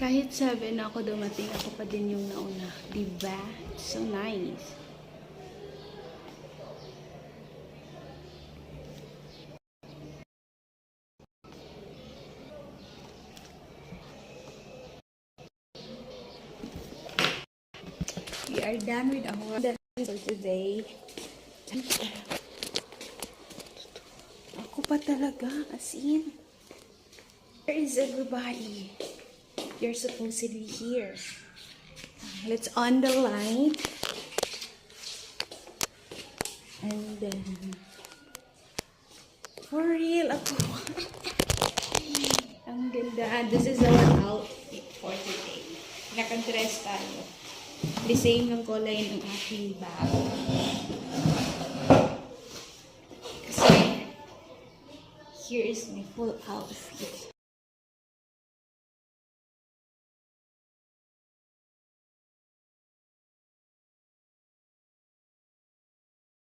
Kahit 7 ako dumating, ako pa din yung nauna. Diba? So nice. We are done with our for today. Ako pa talaga, as in. Where is everybody? You're supposedly here. Let's on the light. And then, for real, ako. Ang ganda. This is our outfit for today. Nakag-dress tayo. The same ng kulay ng aking bag. Kasi, here is my full outfit.